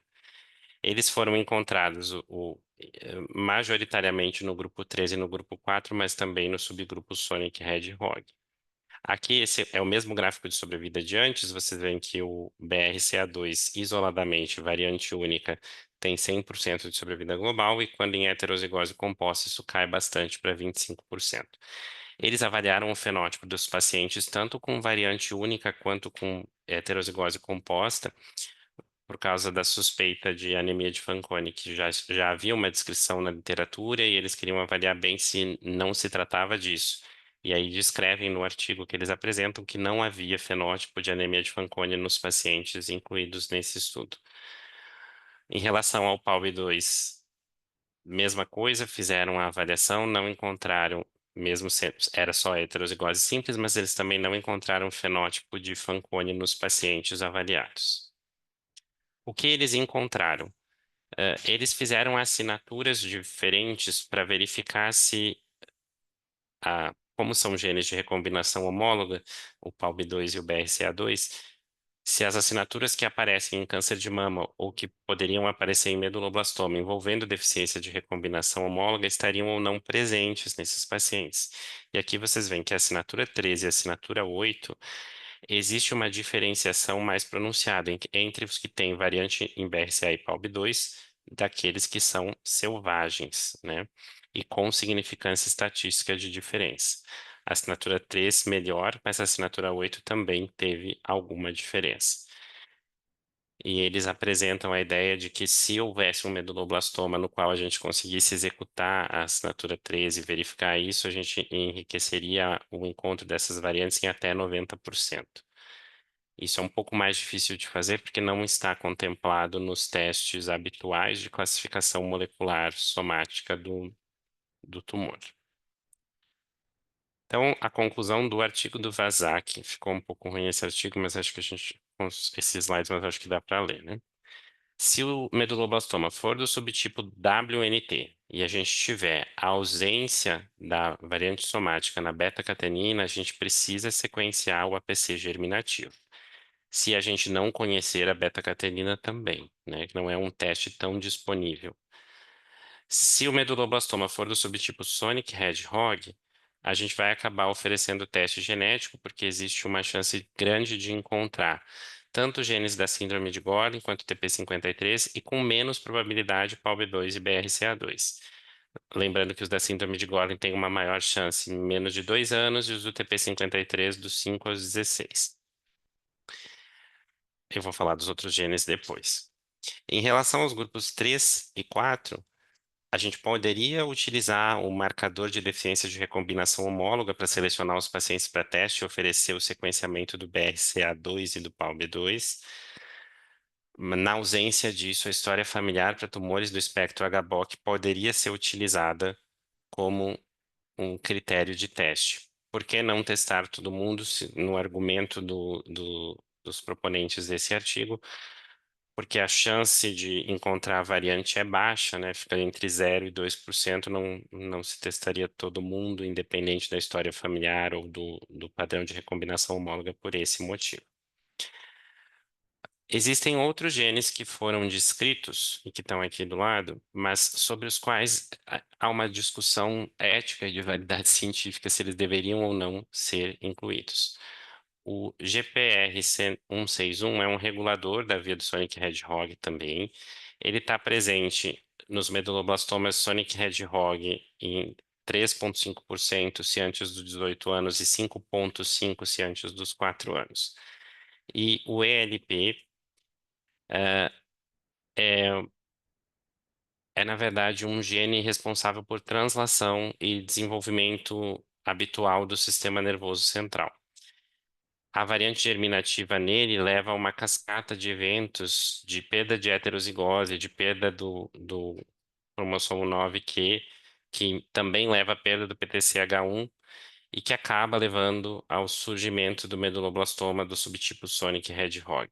Eles foram encontrados majoritariamente no grupo 13 e no grupo 4, mas também no subgrupo Sonic Hedgehog. Aqui esse é o mesmo gráfico de sobrevida de antes, vocês veem que o BRCA2 isoladamente, variante única, tem 100% de sobrevida global e quando em heterozigose composta isso cai bastante para 25%. Eles avaliaram o fenótipo dos pacientes tanto com variante única quanto com heterozigose composta por causa da suspeita de anemia de Fanconi, que já havia uma descrição na literatura e eles queriam avaliar bem se não se tratava disso. E aí descrevem no artigo que eles apresentam que não havia fenótipo de anemia de Fanconi nos pacientes incluídos nesse estudo. Em relação ao PALB2, mesma coisa, fizeram a avaliação, não encontraram, mesmo sendo, era só heterozigose simples, mas eles também não encontraram fenótipo de Fanconi nos pacientes avaliados. O que eles encontraram? Eles fizeram assinaturas diferentes para verificar se, como são genes de recombinação homóloga, o PALB2 e o BRCA2, se as assinaturas que aparecem em câncer de mama ou que poderiam aparecer em meduloblastoma envolvendo deficiência de recombinação homóloga estariam ou não presentes nesses pacientes. E aqui vocês veem que a assinatura 13 e a assinatura 8 existe uma diferenciação mais pronunciada entre os que têm variante em BRCA e PALB2 daqueles que são selvagens, né? E com significância estatística de diferença. A assinatura 3 melhor, mas a assinatura 8 também teve alguma diferença. E eles apresentam a ideia de que se houvesse um meduloblastoma no qual a gente conseguisse executar a assinatura 13 e verificar isso, a gente enriqueceria o encontro dessas variantes em até 90%. Isso é um pouco mais difícil de fazer porque não está contemplado nos testes habituais de classificação molecular somática do tumor. Então, a conclusão do artigo do Vasac, ficou um pouco ruim esse artigo, mas acho que a gente, com esses slides, mas acho que dá para ler, né? Se o meduloblastoma for do subtipo WNT e a gente tiver a ausência da variante somática na beta-catenina, a gente precisa sequenciar o APC germinativo. Se a gente não conhecer a beta-catenina também, né, que não é um teste tão disponível. Se o meduloblastoma for do subtipo Sonic Hedgehog, a gente vai acabar oferecendo teste genético, porque existe uma chance grande de encontrar tanto genes da síndrome de Gorlin quanto TP53 e com menos probabilidade PALB2 e BRCA2. Lembrando que os da síndrome de Gorlin têm uma maior chance em menos de 2 anos e os do TP53 dos 5 aos 16. Eu vou falar dos outros genes depois. Em relação aos grupos 3 e 4, a gente poderia utilizar o marcador de deficiência de recombinação homóloga para selecionar os pacientes para teste e oferecer o sequenciamento do BRCA2 e do PALB2. Na ausência disso, a história familiar para tumores do espectro HBOC poderia ser utilizada como um critério de teste. Por que não testar todo mundo no argumento dos proponentes desse artigo? Porque a chance de encontrar a variante é baixa, né? Fica entre 0 e 2%, não se testaria todo mundo, independente da história familiar ou do padrão de recombinação homóloga por esse motivo. Existem outros genes que foram descritos e que estão aqui do lado, mas sobre os quais há uma discussão ética e de validade científica se eles deveriam ou não ser incluídos. O GPR-161 é um regulador da via do Sonic Hedgehog também. Ele está presente nos meduloblastomas Sonic Hedgehog em 3,5% se antes dos 18 anos e 5,5% se antes dos 4 anos. E o ELP é, na verdade, um gene responsável por translação e desenvolvimento habitual do sistema nervoso central. A variante germinativa nele leva a uma cascata de eventos de perda de heterozigose, de perda do cromossomo 9q, que também leva à perda do PTCH1 e que acaba levando ao surgimento do meduloblastoma do subtipo Sonic Hedgehog.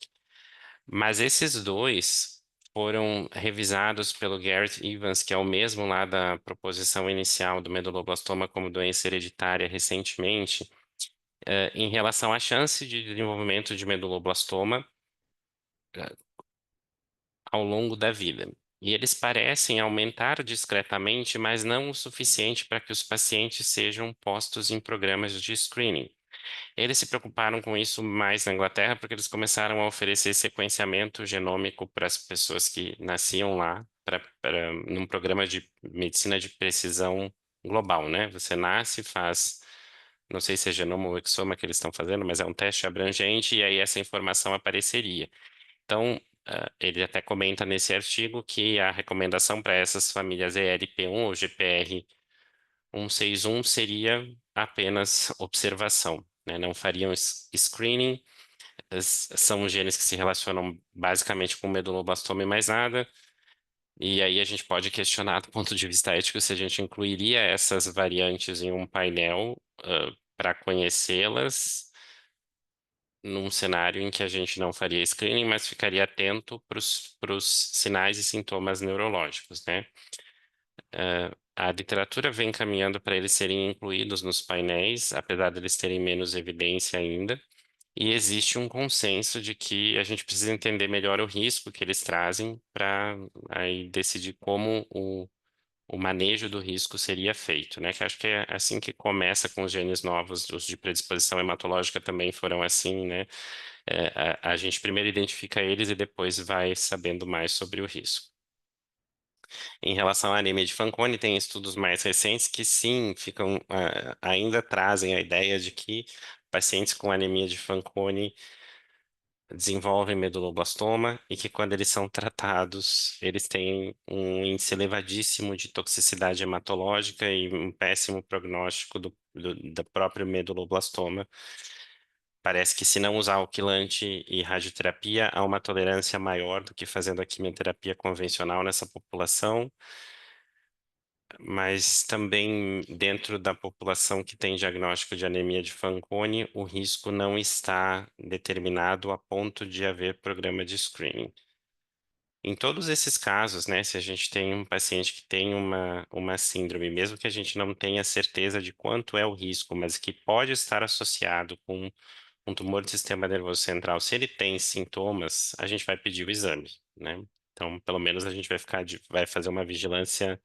Mas esses dois foram revisados pelo Garrett Evans, que é o mesmo lá da proposição inicial do meduloblastoma como doença hereditária recentemente, em relação à chance de desenvolvimento de meduloblastoma ao longo da vida. E eles parecem aumentar discretamente, mas não o suficiente para que os pacientes sejam postos em programas de screening. Eles se preocuparam com isso mais na Inglaterra, porque eles começaram a oferecer sequenciamento genômico para as pessoas que nasciam lá, num programa de medicina de precisão global, né? Você nasce, faz, não sei se é genoma ou exoma que eles estão fazendo, mas é um teste abrangente e aí essa informação apareceria. Então, ele até comenta nesse artigo que a recomendação para essas famílias ELP1 ou GPR161 seria apenas observação, né? Não fariam screening. São genes que se relacionam basicamente com meduloblastoma e mais nada. E aí a gente pode questionar do ponto de vista ético se a gente incluiria essas variantes em um painel para conhecê-las num cenário em que a gente não faria screening, mas ficaria atento para os sinais e sintomas neurológicos, né? A literatura vem caminhando para eles serem incluídos nos painéis, apesar de eles terem menos evidência ainda. E existe um consenso de que a gente precisa entender melhor o risco que eles trazem para aí decidir como o manejo do risco seria feito, né? Que acho que é assim que começa com os genes novos, os de predisposição hematológica também foram assim, né? A gente primeiro identifica eles e depois vai sabendo mais sobre o risco. Em relação à anemia de Fanconi, tem estudos mais recentes que sim, ainda trazem a ideia de que pacientes com anemia de Fanconi desenvolvem meduloblastoma e que quando eles são tratados, eles têm um índice elevadíssimo de toxicidade hematológica e um péssimo prognóstico do próprio meduloblastoma. Parece que se não usar alquilante e radioterapia, há uma tolerância maior do que fazendo a quimioterapia convencional nessa população, mas também dentro da população que tem diagnóstico de anemia de Fanconi, o risco não está determinado a ponto de haver programa de screening. Em todos esses casos, né, se a gente tem um paciente que tem uma síndrome, mesmo que a gente não tenha certeza de quanto é o risco, mas que pode estar associado com um tumor do sistema nervoso central, se ele tem sintomas, a gente vai pedir o exame, né? Então, pelo menos a gente vai fazer uma vigilância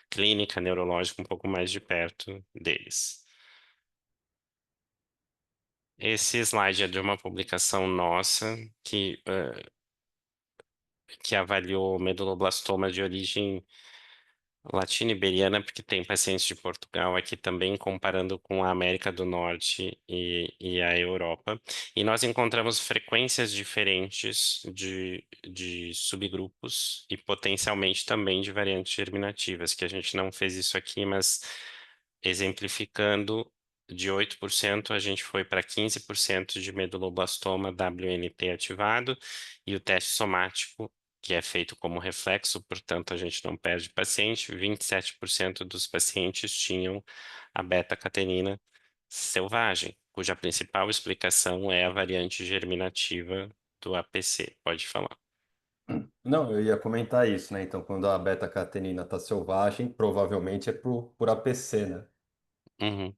clínica, neurológica um pouco mais de perto deles. Esse slide é de uma publicação nossa que avaliou meduloblastoma de origem Latino-iberiana, porque tem pacientes de Portugal aqui também, comparando com a América do Norte e a Europa. E nós encontramos frequências diferentes de subgrupos e potencialmente também de variantes germinativas, que a gente não fez isso aqui, mas exemplificando, de 8% a gente foi para 15% de meduloblastoma WNT ativado, e o teste somático que é feito como reflexo, portanto, a gente não perde paciente. 27% dos pacientes tinham a beta-catenina selvagem, cuja principal explicação é a variante germinativa do APC. Pode falar. Não, eu ia comentar isso, né? Então, quando a beta-catenina está selvagem, provavelmente é por APC, né? Uhum.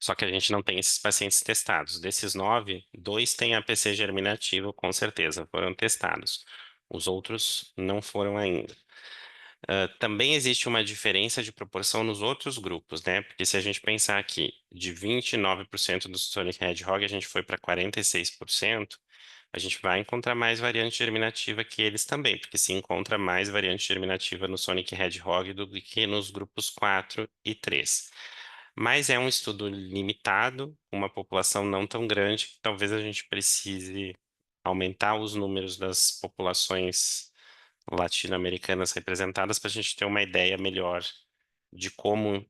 Só que a gente não tem esses pacientes testados. Desses 9, 2 têm APC germinativo, com certeza, foram testados. Os outros não foram ainda. Também existe uma diferença de proporção nos outros grupos, né? Porque se a gente pensar aqui, de 29% do Sonic Hedgehog, a gente foi para 46%, a gente vai encontrar mais variante germinativa que eles também, porque se encontra mais variante germinativa no Sonic Hedgehog do que nos grupos 4 e 3. Mas é um estudo limitado, uma população não tão grande, que talvez a gente precise aumentar os números das populações latino-americanas representadas para a gente ter uma ideia melhor de como,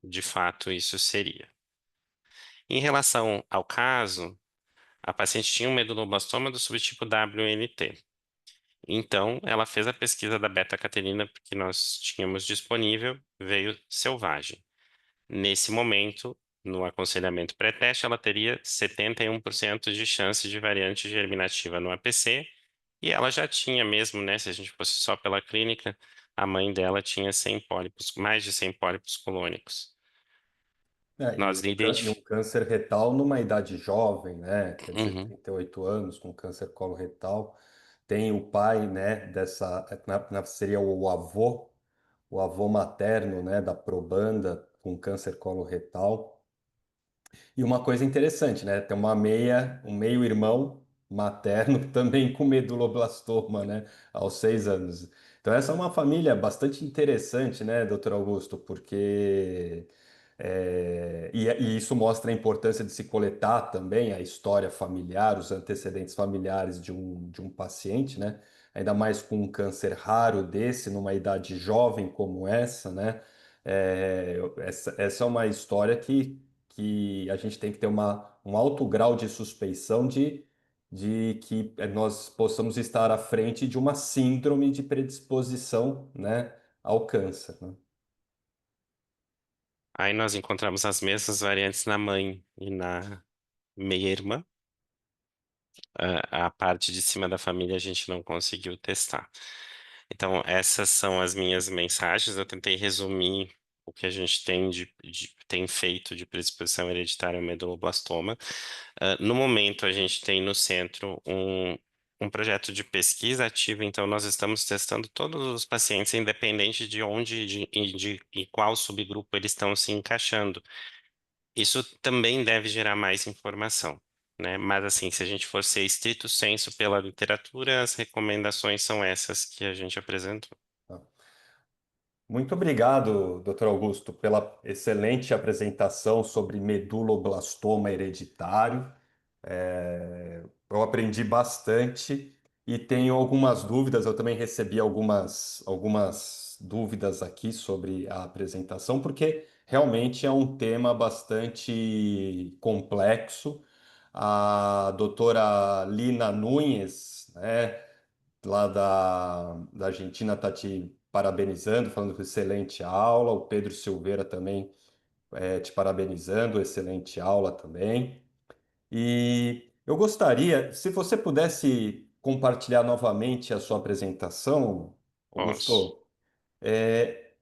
de fato, isso seria. Em relação ao caso, a paciente tinha um meduloblastoma do subtipo WNT. Então, ela fez a pesquisa da beta-catenina que nós tínhamos disponível, veio selvagem. Nesse momento, no aconselhamento pré-teste, ela teria 71% de chance de variante germinativa no APC, e ela já tinha mesmo, né? Se a gente fosse só pela clínica, a mãe dela tinha 100 pólipos, mais de 100 pólipos colônicos. É, Nós e um identificamos. câncer retal numa idade jovem, né? Quer dizer, 38 anos com câncer coloretal. Tem o pai, né, seria o avô materno, né, da probanda com câncer coloretal. E uma coisa interessante, né? Tem um meio-irmão materno também com meduloblastoma, né? Aos 6 anos. Então, essa é uma família bastante interessante, né, doutor Augusto? Porque. E isso mostra a importância de se coletar também a história familiar, os antecedentes familiares de um paciente, né? Ainda mais com um câncer raro desse, numa idade jovem como essa, né? Essa é uma história que a gente tem que ter um alto grau de suspeição de que nós possamos estar à frente de uma síndrome de predisposição, né, ao câncer, né? Aí nós encontramos as mesmas variantes na mãe e na meia-irmã. A parte de cima da família a gente não conseguiu testar. Então, essas são as minhas mensagens. Eu tentei resumir o que a gente tem feito de predisposição hereditária ao meduloblastoma. No momento, a gente tem no centro um projeto de pesquisa ativa, então nós estamos testando todos os pacientes, independente de onde e qual subgrupo eles estão se encaixando. Isso também deve gerar mais informação, né? Mas assim, se a gente for ser estrito sensu pela literatura, as recomendações são essas que a gente apresentou. Muito obrigado, doutor Augusto, pela excelente apresentação sobre meduloblastoma hereditário. Eu aprendi bastante e tenho algumas dúvidas. Eu também recebi algumas dúvidas aqui sobre a apresentação, porque realmente é um tema bastante complexo. A doutora Lina Nunes, né, lá da Argentina, está te parabenizando, falando que excelente aula. O Pedro Silveira também te parabenizando, excelente aula também. E eu gostaria, se você pudesse compartilhar novamente a sua apresentação, Posso? Augusto, é,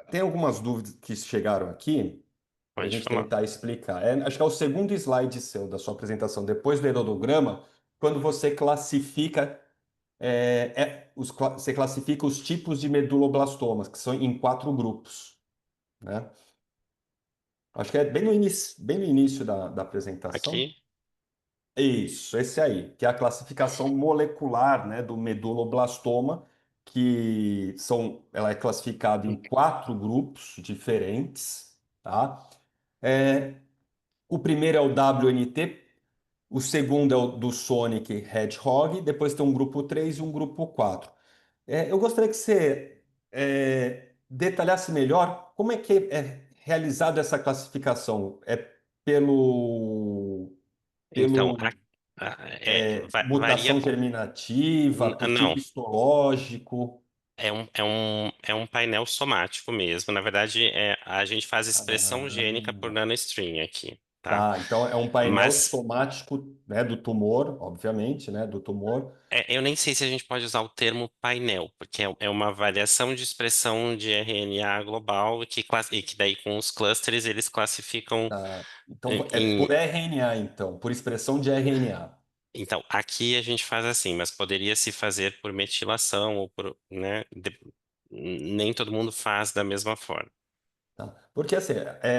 tem algumas dúvidas que chegaram aqui para a Pode gente falar. tentar explicar. Acho que é o segundo slide seu da sua apresentação, depois do hemodograma, quando você classifica, você classifica os tipos de meduloblastomas, que são em 4 grupos, né? Acho que é bem no início da apresentação. Aqui, Isso, esse aí, que é a classificação molecular, né, do meduloblastoma, ela é classificada em quatro grupos diferentes, tá? É, o primeiro é o WNT, o segundo é o do Sonic Hedgehog, depois tem um grupo 3 e um grupo 4. Eu gostaria que você detalhasse melhor como é que é realizada essa classificação. É pelo, Então, pelo varia mutação com. germinativa, por Não, tipo histológico? é um painel somático mesmo. Na verdade, a gente faz expressão gênica por Ah, nanostring aqui, tá? tá. Então é um painel Mas somático, né, do tumor, obviamente, né, do tumor. eu nem sei se a gente pode usar o termo painel, porque é uma variação de expressão de RNA global e que daí com os clusters eles classificam Tá. Então é em. por RNA, então, por expressão de RNA. Então, aqui a gente faz assim, mas poderia se fazer por metilação ou por, né? Nem todo mundo faz da mesma forma. Tá? Porque assim,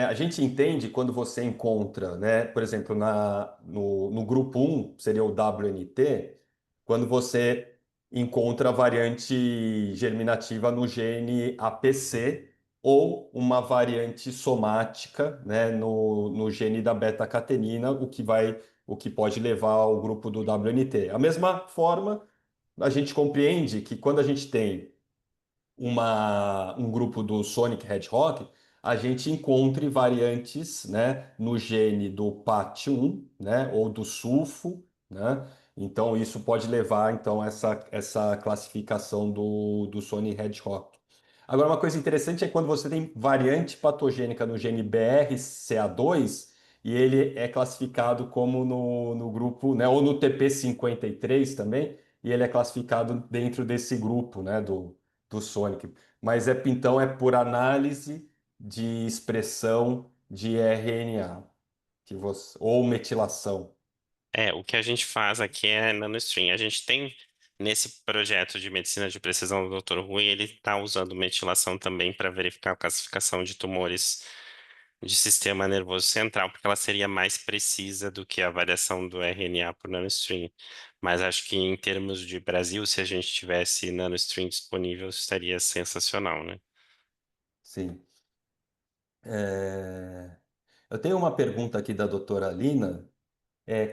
a gente entende quando você encontra, né, por exemplo, no grupo um seria o WNT, quando você encontra a variante germinativa no gene APC ou uma variante somática, né, no gene da beta-catenina, o que pode levar ao grupo do WNT. A mesma forma, a gente compreende que quando a gente tem um grupo do Sonic Hedgehog, a gente encontre variantes, né, no gene do PAT1, né, ou do sulfo, né? Então isso pode levar então essa classificação do Sonic Hedgehog. Agora uma coisa interessante é quando você tem variante patogênica no gene BRCA2 e ele é classificado como no grupo, né, ou no TP53 também, e ele é classificado dentro desse grupo, né, do Sonic. Mas então é por análise de expressão de RNA, ou metilação. O que a gente faz aqui é nanostring. A gente tem, nesse projeto de medicina de precisão do Dr. Rui, ele está usando metilação também para verificar a classificação de tumores de sistema nervoso central, porque ela seria mais precisa do que a variação do RNA por nanostring. Mas acho que em termos de Brasil, se a gente tivesse nanostring disponível, estaria sensacional, né? Sim. Eu tenho uma pergunta aqui da doutora Lina.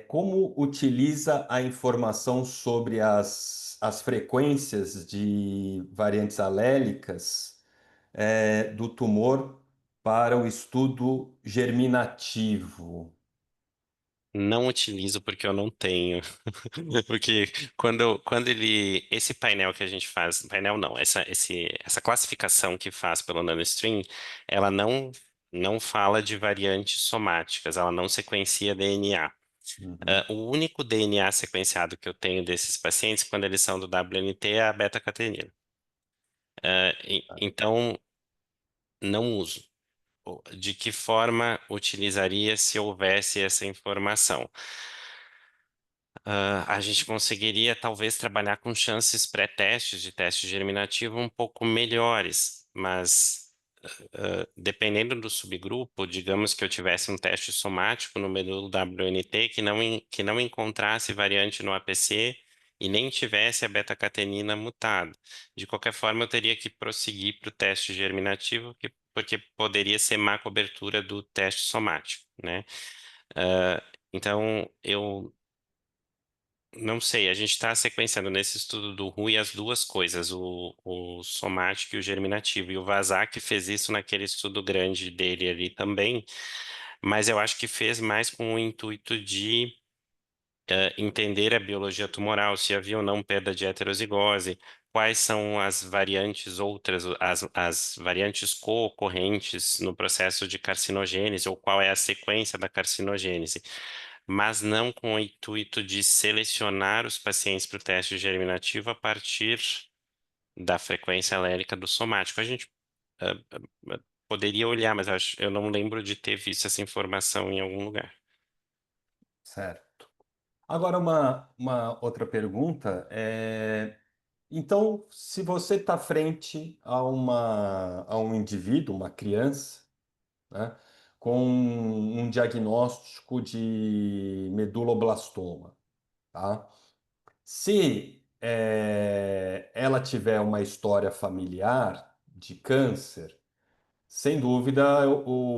Como utiliza a informação sobre as frequências de variantes alélicas do tumor para o estudo germinativo? Não utilizo porque eu não tenho. Porque esse painel que a gente faz, painel não, essa classificação que faz pelo NanoString, ela não fala de variantes somáticas, ela não sequencia DNA. Uhum. O único DNA sequenciado que eu tenho desses pacientes, quando eles são do WNT, é a beta-catenina. Então, não uso. De que forma utilizaria se houvesse essa informação? A gente conseguiria talvez trabalhar com chances pré-testes de teste germinativo um pouco melhores, mas dependendo do subgrupo, digamos que eu tivesse um teste somático no medulo WNT que não encontrasse variante no APC e nem tivesse a beta-catenina mutada. De qualquer forma, eu teria que prosseguir para o teste germinativo, porque poderia ser má cobertura do teste somático, né? Então, eu não sei, a gente está sequenciando nesse estudo do Rui as duas coisas, o somático e o germinativo. E o Vazak fez isso naquele estudo grande dele ali também, mas eu acho que fez mais com o intuito de entender a biologia tumoral, se havia ou não perda de heterozigose, quais são as variantes outras, as variantes co-ocorrentes no processo de carcinogênese, ou qual é a sequência da carcinogênese, mas não com o intuito de selecionar os pacientes para o teste germinativo a partir da frequência alérica do somático. A gente ah, poderia olhar, mas eu não lembro de ter visto essa informação em algum lugar. Certo. Agora, uma outra pergunta então, se você está frente a um indivíduo, uma criança, né, com um diagnóstico de meduloblastoma, tá? Se ela tiver uma história familiar de câncer, sem dúvida,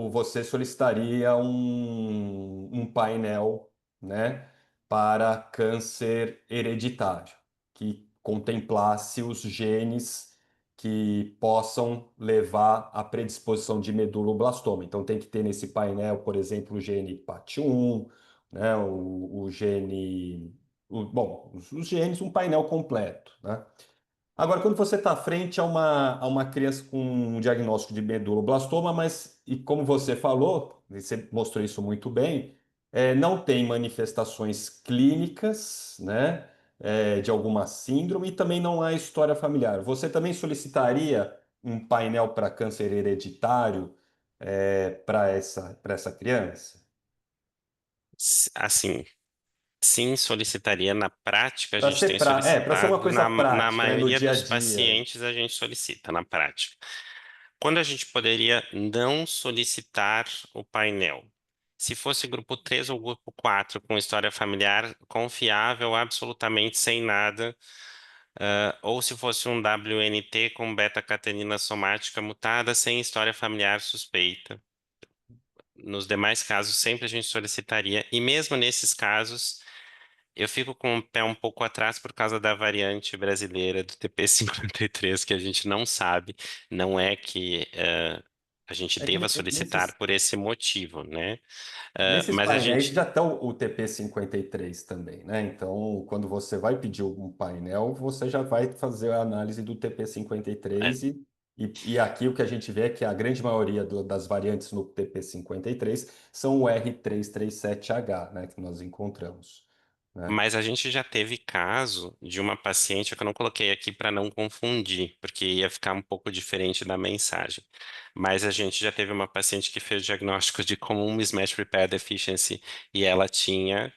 você solicitaria um painel, né, para câncer hereditário, que contemplasse os genes que possam levar à predisposição de meduloblastoma. Então, tem que ter nesse painel, por exemplo, o gene PAT1, né, o gene, bom, os genes, um painel completo, né? Agora, quando você está frente a uma criança com um diagnóstico de meduloblastoma, mas, e como você falou, e você mostrou isso muito bem, não tem manifestações clínicas, né, de alguma síndrome e também não há história familiar. Você também solicitaria um painel para câncer hereditário, para essa criança? Assim, sim, solicitaria. Na prática, a Para gente ser, tem para ser uma solicitado, coisa na prática, né, no maioria dia a dos dia. pacientes, a gente solicita, na prática. Quando a gente poderia não solicitar o painel? Se fosse grupo 3 ou grupo 4 com história familiar confiável, absolutamente sem nada, ou se fosse um WNT com beta-catenina somática mutada sem história familiar suspeita. Nos demais casos, sempre a gente solicitaria, e mesmo nesses casos, eu fico com o pé um pouco atrás por causa da variante brasileira do TP53, que a gente não sabe, não é que a gente É que deva solicitar por esse motivo, né? nesses Mas a painéis gente já estão o TP53 também, né? Então, quando você vai pedir um painel, você já vai fazer a análise do TP53 e aqui o que a gente vê é que a grande maioria das variantes no TP53 são o R337H, né? Que nós encontramos, né? Mas a gente já teve caso de uma paciente, que eu não coloquei aqui para não confundir, porque ia ficar um pouco diferente da mensagem. Mas a gente já teve uma paciente que fez diagnóstico de comum mismatch repair deficiency e ela tinha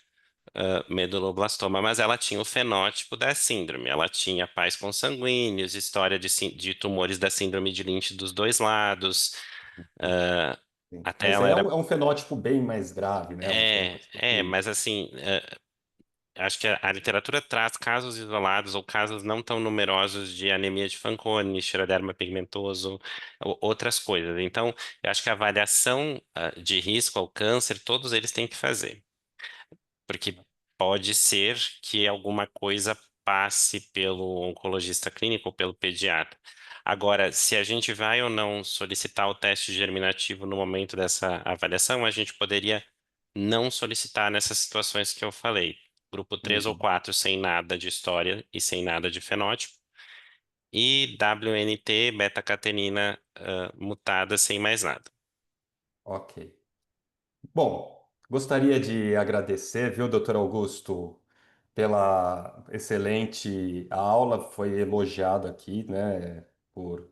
meduloblastoma, mas ela tinha o fenótipo da síndrome. Ela tinha pais consanguíneos, história de tumores da síndrome de Lynch dos dois lados. ah, Sim. Até Mas ela era. é um fenótipo bem mais grave, né? Um fenótipo que... Mas assim, acho que a literatura traz casos isolados ou casos não tão numerosos de anemia de Fanconi, xeroderma pigmentoso, outras coisas. Então, eu acho que a avaliação, de risco ao câncer, todos eles têm que fazer, porque pode ser que alguma coisa passe pelo oncologista clínico ou pelo pediatra. Agora, se a gente vai ou não solicitar o teste germinativo no momento dessa avaliação, a gente poderia não solicitar nessas situações que eu falei. Grupo 3 ou Uhum. 4 sem nada de história e sem nada de fenótipo. E WNT, beta-catenina, mutada sem mais nada. Ok. Bom, gostaria de agradecer, viu, doutor Augusto, pela excelente aula, foi elogiado aqui, né, por,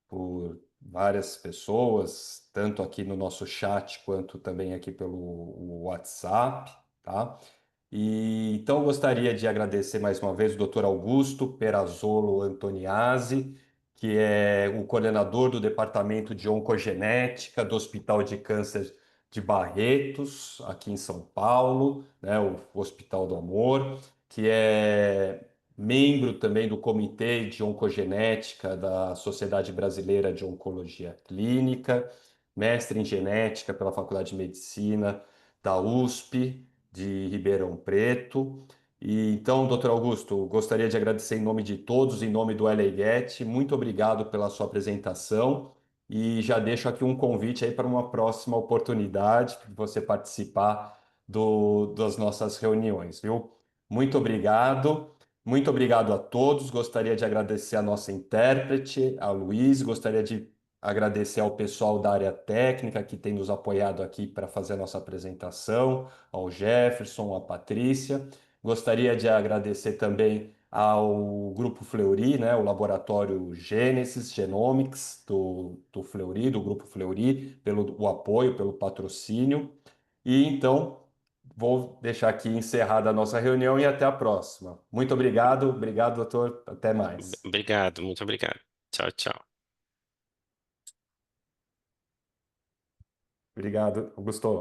por várias pessoas, tanto aqui no nosso chat quanto também aqui pelo WhatsApp, tá? E então eu gostaria de agradecer mais uma vez o Dr. Augusto Perazzolo Antoniazzi, que é o coordenador do Departamento de Oncogenética do Hospital de Câncer de Barretos, aqui em São Paulo, né, o Hospital do Amor, que é membro também do Comitê de Oncogenética da Sociedade Brasileira de Oncologia Clínica, mestre em genética pela Faculdade de Medicina da USP de Ribeirão Preto. E então, doutor Augusto, gostaria de agradecer em nome de todos, em nome do LAGET. Muito obrigado pela sua apresentação e já deixo aqui um convite aí para uma próxima oportunidade de você participar das nossas reuniões, viu? Muito obrigado. Muito obrigado a todos. Gostaria de agradecer a nossa intérprete, a Luiz. Gostaria de agradecer ao pessoal da área técnica que tem nos apoiado aqui para fazer a nossa apresentação, ao Jefferson, à Patrícia. Gostaria de agradecer também ao Grupo Fleury, né, o laboratório Gênesis Genomics do Fleury, do Grupo Fleury, pelo o apoio, pelo patrocínio. E então, vou deixar aqui encerrada a nossa reunião e até a próxima. Muito obrigado, obrigado, doutor. Até mais. Obrigado, muito obrigado. Tchau, tchau. Obrigado, Augusto.